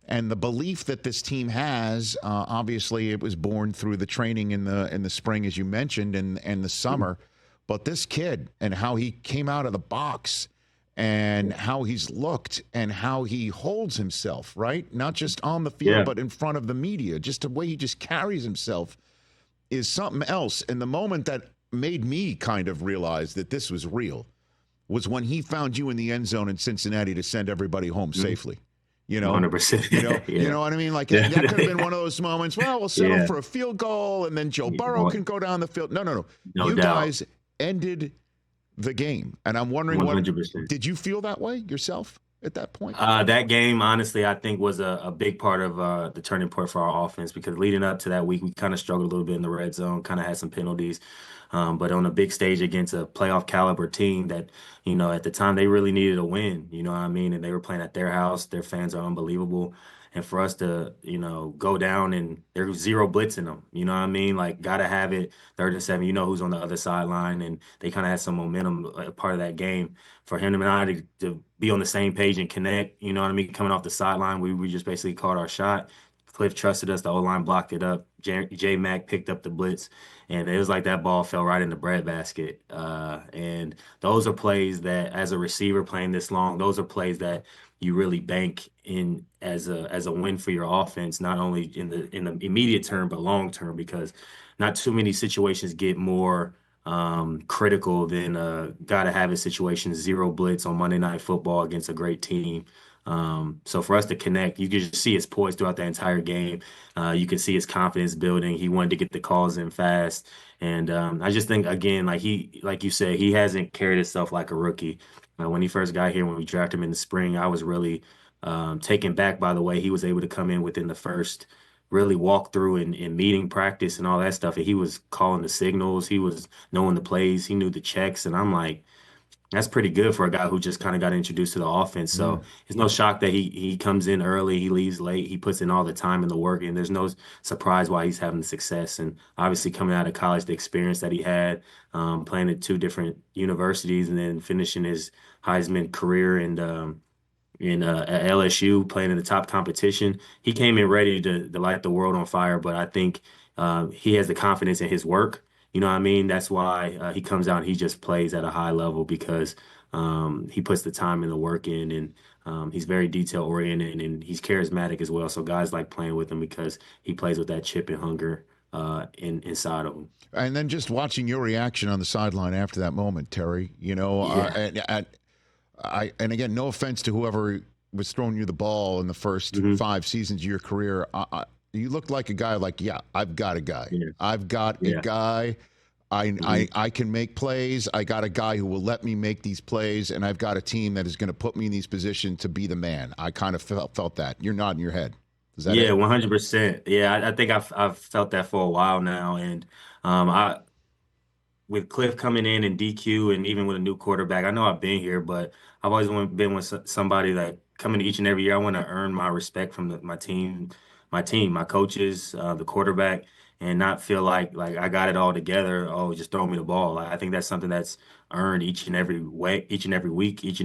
And the belief that this team has, obviously, it was born through the training in the spring, as you mentioned, and the summer. But this kid and how he came out of the box and how he's looked and how he holds himself, right? Not just on the field, but in front of the media. Just the way he just carries himself is something else. And the moment that made me kind of realize that this was real was when he found you in the end zone in Cincinnati to send everybody home safely. 100%. You know what I mean? Like that could have been one of those moments. Well, we'll settle for a field goal, and then Joe Burrow can go down the field. No. You guys ended the game, and I'm wondering, 100%. Did you feel that way yourself at that point? That game, honestly, I think was a big part of the turning point for our offense, because leading up to that week, we kind of struggled a little bit in the red zone, kind of had some penalties. But on a big stage against a playoff caliber team that, at the time they really needed a win, you know what I mean? And they were playing at their house. Their fans are unbelievable. And for us to, go down and there's zero blitz in them, you know what I mean? Like, got to have it 3rd and 7, who's on the other sideline. And they kind of had some momentum, part of that game. For him and I to be on the same page and connect, you know what I mean? Coming off the sideline, we just basically caught our shot. Cliff trusted us. The O-line blocked it up. J-Mac picked up the blitz. And it was like that ball fell right in the breadbasket. And those are plays that, as a receiver playing this long, those are plays that you really bank in as a win for your offense, not only in the immediate term, but long term, because not too many situations get more critical than gotta have a situation, 0 blitz on Monday Night Football against a great team. So for us to connect, you can just see his poise throughout the entire game. You can see his confidence building. He wanted to get the calls in fast. And I just think, again, like you said, he hasn't carried himself like a rookie. When he first got here, when we drafted him in the spring, I was really taken back by the way he was able to come in within the first really walk through and meeting practice and all that stuff. And he was calling the signals. He was knowing the plays. He knew the checks. And I'm like, that's pretty good for a guy who just kind of got introduced to the offense. So it's no shock that he comes in early, he leaves late, he puts in all the time and the work, and there's no surprise why he's having the success. And obviously coming out of college, the experience that he had, playing at 2 different universities and then finishing his Heisman career and at LSU, playing in the top competition, he came in ready to light the world on fire. But I think he has the confidence in his work. You know what I mean? That's why he comes out and he just plays at a high level, because he puts the time and the work in, and he's very detail oriented, and he's charismatic as well. So guys like playing with him because he plays with that chip and hunger inside of him. And then just watching your reaction on the sideline after that moment, Terry, and again, no offense to whoever was throwing you the ball in the first 5 seasons of your career. You looked like a guy like, I've got a guy. Yeah. I've got a guy. I can make plays. I got a guy who will let me make these plays, and I've got a team that is going to put me in these positions to be the man. I kind of felt that. You're nodding your head. Is that it? 100%. Yeah, I think I've felt that for a while now. And with Cliff coming in and DQ, and even with a new quarterback, I know I've been here, but I've always been with somebody that coming each and every year. I want to earn my respect from my team, my coaches, the quarterback, and not feel like I got it all together. Oh, just throw me the ball. I think that's something that's earned each and every week, each and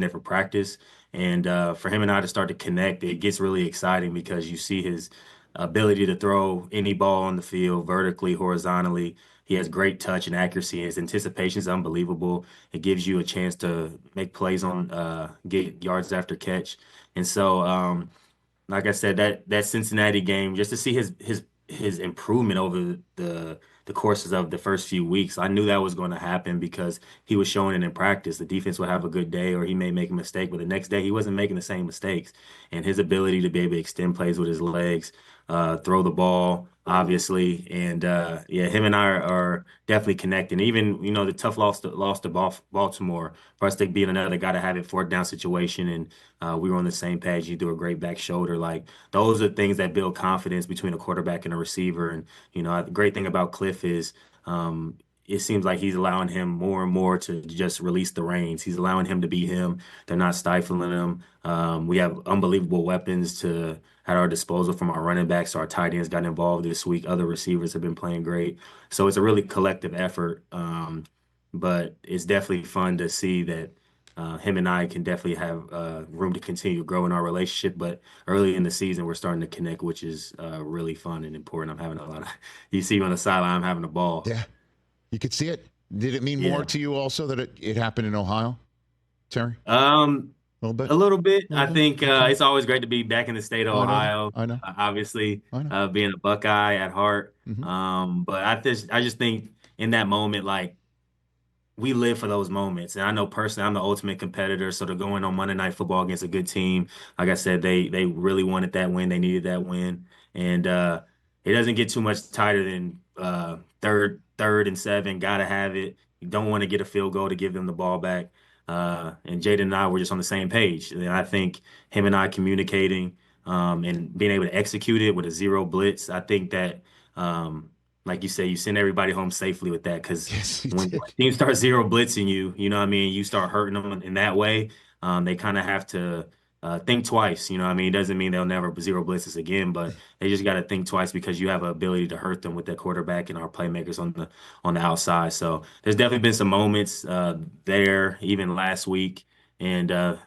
every practice. And for him and I to start to connect, it gets really exciting, because you see his ability to throw any ball on the field, vertically, horizontally. He has great touch and accuracy. His anticipation is unbelievable. It gives you a chance to make plays on get yards after catch. And so, like I said, that Cincinnati game, just to see his improvement over the courses of the first few weeks, I knew that was going to happen, because he was showing it in practice. The defense would have a good day, or he may make a mistake, but the next day he wasn't making the same mistakes. And his ability to be able to extend plays with his legs, throw the ball, obviously, and him and I are definitely connecting. Even the tough loss to Baltimore, for us to be another guy to have it 4th down situation, and we were on the same page. You do a great back shoulder. Like, those are things that build confidence between a quarterback and a receiver. And the great thing about Cliff is it seems like he's allowing him more and more to just release the reins. He's allowing him to be him. They're not stifling him. We have unbelievable weapons at our disposal from our running backs. Our tight ends got involved this week. Other receivers have been playing great. So it's a really collective effort. But it's definitely fun to see that him and I can definitely have room to continue to grow in our relationship. But early in the season, we're starting to connect, which is really fun and important. I'm having a lot of, you see me on the sideline, I'm having a ball. Yeah, you could see it. Did it mean more Yeah. to you also that it happened in Ohio, Terry? A little bit? A little bit. A I little bit? think Okay. it's always great to be back in the state of I know. Ohio. I know. Obviously, I know. being a Buckeye at heart. Mm-hmm. But I just think in that moment, like we live for those moments. And I know personally, I'm the ultimate competitor. So to go in on Monday Night Football against a good team, like I said, they really wanted that win. They needed that win, and it doesn't get too much tighter than third and 7. Gotta have it. You don't want to get a field goal to give them the ball back. And Jayden and I were just on the same page. And I think him and I communicating and being able to execute it with a zero blitz, I think that. Like you say, you send everybody home safely with that because Yes, you when did. teams start zero blitzing you, you know what I mean? You start hurting them in that way. They kind of have to think twice. You know what I mean? It doesn't mean they'll never zero blitz us again, but they just got to think twice because you have an ability to hurt them with that quarterback and our playmakers on the outside. So there's definitely been some moments there, even last week, and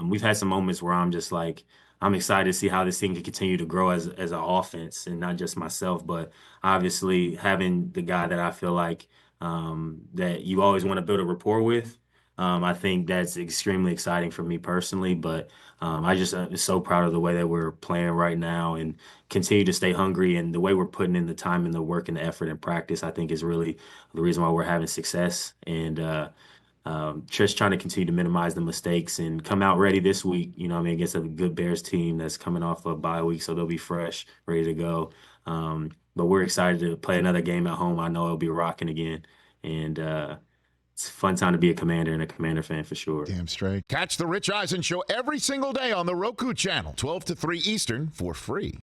we've had some moments where I'm just like, I'm excited to see how this thing can continue to grow as an offense and not just myself, but obviously having the guy that I feel like that you always want to build a rapport with. I think that's extremely exciting for me personally, but I just am so proud of the way that we're playing right now and continue to stay hungry. And the way we're putting in the time and the work and the effort and practice, I think is really the reason why we're having success. And just trying to continue to minimize the mistakes and come out ready this week, you know what I mean, against a good Bears team that's coming off a bye week, so they'll be fresh, ready to go. But we're excited to play another game at home. I know it'll be rocking again. And it's a fun time to be a Commander and a Commander fan for sure. Damn straight. Catch the Rich Eisen Show every single day on the Roku Channel, 12 to 3 Eastern for free.